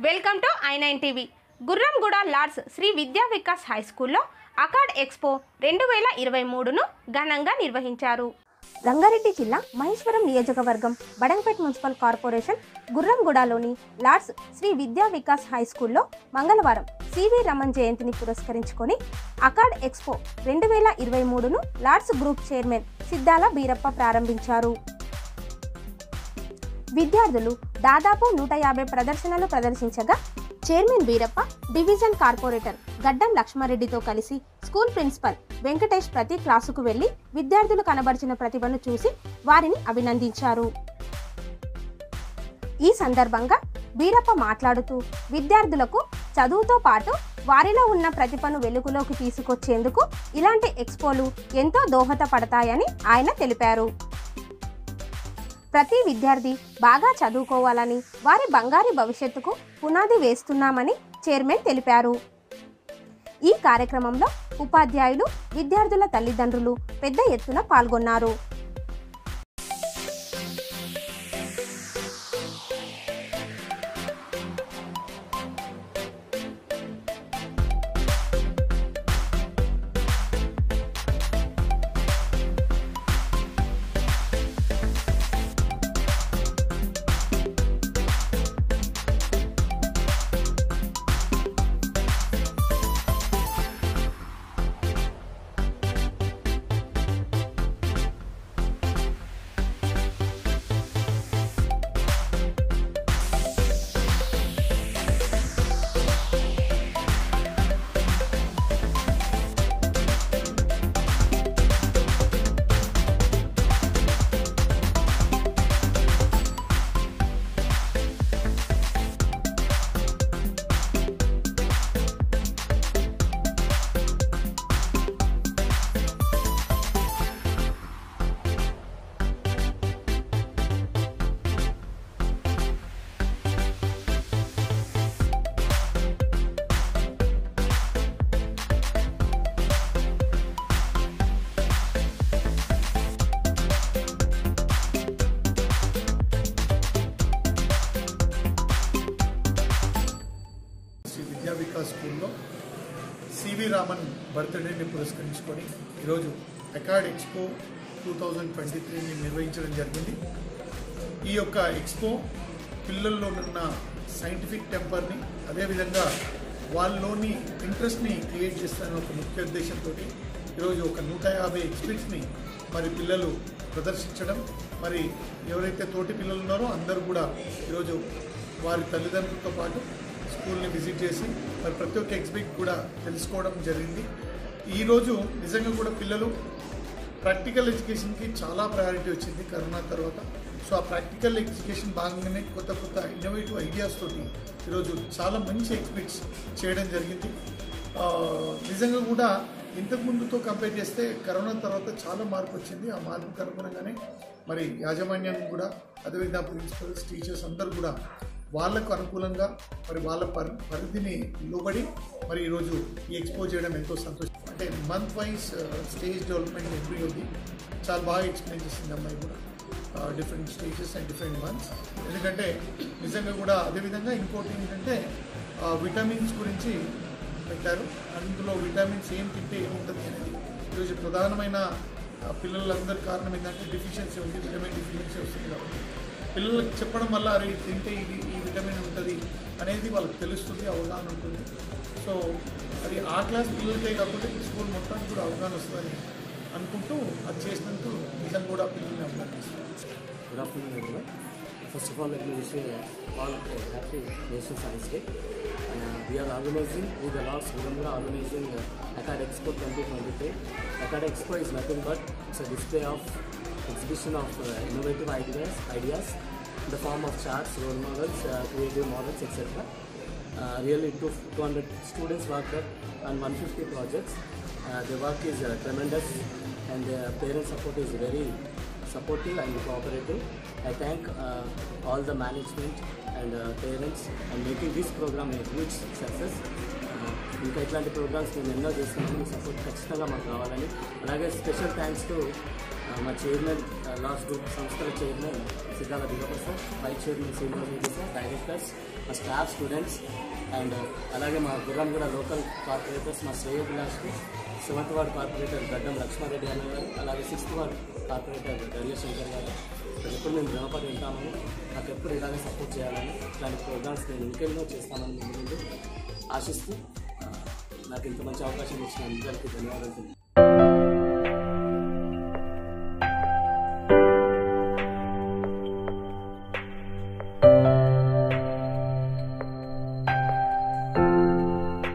Welcome to i9 TV. Gurramguda Lords Sri Vidya Vikas high స్కూల్లో అకాడ్ expo 2023ను ఘనంగా నిర్వహించారు. రంగారెడ్డి జిల్లా మహేశ్వరం నియోజకవర్గం బడంగపేట్ మున్సిపల్ కార్పొరేషన్ గుర్రంగూడలోని లార్డ్స్ శ్రీ విద్యా వికాస్ హై స్కూల్లో మంగళవారం సివి రమణ్ జయంతిని పురస్కరించుకొని అకాడ్ ఎక్స్పో 2023ను lords group chairman Siddhala Beerappa ప్రారంభించారు. విద్యార్థులు దాదాపు 150 ప్రదర్శనలు ప్రదర్శించగా chairman Beerappa division corporator Gaddam లక్ష్మారెడ్డితో కలిసి స్కూల్ ప్రిన్సిపల్ వెంకటేష్ ప్రతి క్లాసుకు వెళ్లి విద్యార్థులు కనబరిచిన ప్రతిభను చూసి వారిని అభినందించారు. ఈ సందర్భంగా బీరప్ప మాట్లాడుతూ విద్యార్థులకు చదువుతో పాటు వారిలో ఉన్న ప్రతిభను వెలుగులోకి తీసుకొచ్చేందుకు ఇలాంటి ఎక్స్పోలు ఎంతో దోహదపడతాయని ఆయన తెలిపారు. ప్రతి విద్యార్థి బాగా చదువుకోవాలని వారి బంగారు భవిష్యత్తుకు పునాది వేస్తున్నామని చైర్మన్ తెలిపారు. ఈ కార్యక్రమంలో ఉపాధ్యాయులు, విద్యార్థుల తల్లిదండ్రులు పెద్ద ఎత్తున పాల్గొన్నారు. విద్యా వికాస్ స్కూల్లో సివి రామన్ బర్త్డేని పురస్కరించుకొని ఈరోజు అకాడ్ ఎక్స్పో 2023ని నిర్వహించడం జరిగింది. ఈ యొక్క ఎక్స్పో పిల్లల్లో ఉన్న సైంటిఫిక్ టెంపర్ని, అదేవిధంగా వాళ్ళలోని ఇంట్రెస్ట్ని క్రియేట్ చేస్తారని ఒక ముఖ్య ఉద్దేశంతో ఈరోజు ఒక 150 ఎగ్జిబిట్స్ని మరి పిల్లలు ప్రదర్శించడం, మరి ఎవరైతే తోటి పిల్లలు ఉన్నారో అందరూ కూడా ఈరోజు వారి తల్లిదండ్రులతో పాటు స్కూల్ని విజిట్ చేసి మరి ప్రతి ఒక్క ఎగ్జిబిట్ కూడా తెలుసుకోవడం జరిగింది. ఈరోజు నిజంగా కూడా పిల్లలు ప్రాక్టికల్ ఎడ్యుకేషన్కి చాలా ప్రయారిటీ వచ్చింది కరోనా తర్వాత. సో ఆ ప్రాక్టికల్ ఎడ్యుకేషన్ భాగంగానే కొత్త కొత్త ఇన్నోవేటివ్ ఐడియాస్ తోటి ఈరోజు చాలా మంచి ఎగ్జిబిట్స్ చేయడం జరిగింది. నిజంగా కూడా ఇంతకుముందుతో కంపేర్ చేస్తే కరోనా తర్వాత చాలా మార్పు వచ్చింది. ఆ మార్పుకు అనుగుణంగానే మరి యాజమాన్యం కూడా, అదేవిధంగా ప్రిన్సిపల్స్, టీచర్స్ అందరూ కూడా వాళ్లకు అనుకూలంగా మరి వాళ్ళ పరిధిని లోబడి మరి ఈరోజు ఈ ఎక్స్పో చేయడం ఎంతో సంతోషం. అంటే month wise stage development every ఉంది. చాలా బాగా ఎక్స్ప్లెయిన్ చేసింది అమ్మాయి కూడా, different stages and different months. ఎందుకంటే నిజంగా కూడా అదేవిధంగా ఇంకోటి ఏంటంటే విటమిన్స్ గురించి పెట్టారు. అందులో విటమిన్స్ ఏం తింటే ఏముంటుంది అనేది ఈరోజు ప్రధానమైన పిల్లలందరి కారణం ఏంటంటే డెఫిషియన్సీ ఉంది, విటమిన్ డెఫిషియన్సీ వస్తుంది. కాబట్టి పిల్లలకు చెప్పడం వల్ల అరే తింటే ఈ విటమిన్ ఉంటుంది అనేది వాళ్ళకి తెలుస్తుంది, అవగాహన ఉంటుంది. సో అది ఆ క్లాస్ పిల్లలకే కాకుండా స్కూల్ మొత్తానికి కూడా అవగాహన వస్తుందని అనుకుంటూ అది చేసినందుకు నిజంగా కూడా పిల్లల్ని అభినందిస్తుంది. Good afternoon everyone. First of all, let me wish you all a happy National Science Day. We are organizing with the Laurds Guramgooda organizing Acad Expo 2023. Acad Expo is nothing but it's a display of exhibition of innovative ideas in the form of charts, role models, creative models, etc. Really 200 students worked on 150 projects. The work is tremendous and the parent support is very supportive and cooperative. I thank all the management and parents and making this program a huge success. ఇంకా ఇట్లాంటి programmes మేము ఎన్నో చేస్తున్నాము, మీ support ఖచ్చితంగా మాకు కావాలని. అలాగే special thanks to మా చైర్మన్ లార్డ్స్ గ్రూప్ సంస్థల chairman Siddhala Beerappa sir, vice chairman Srinivas Reddy sir, directors మా స్టాఫ్, స్టూడెంట్స్ అండ్ అలాగే మా గుర్రంగూడ లోకల్ కార్పొరేటర్స్, మా శ్రేయోభిలాష్కి 7th వార్డ్ కార్పొరేటర్ గడ్డం లక్ష్మారెడ్డి అన్న గారు, అలాగే 6th వార్డ్ కార్పొరేటర్ దర్యశంకర్ గారు. ఎప్పుడు మేము రుణపడి ఉంటామని, నాకు ఎప్పుడు ఇలాగే సపోర్ట్ చేయాలని, ఇలాంటి ప్రోగ్రామ్స్ నేను ఇంకెన్నో చేస్తామని ముందు ఆశిస్తూ నాకు ఇంత మంచి అవకాశం ఇచ్చిన అందరికీ ధన్యవాదాలు.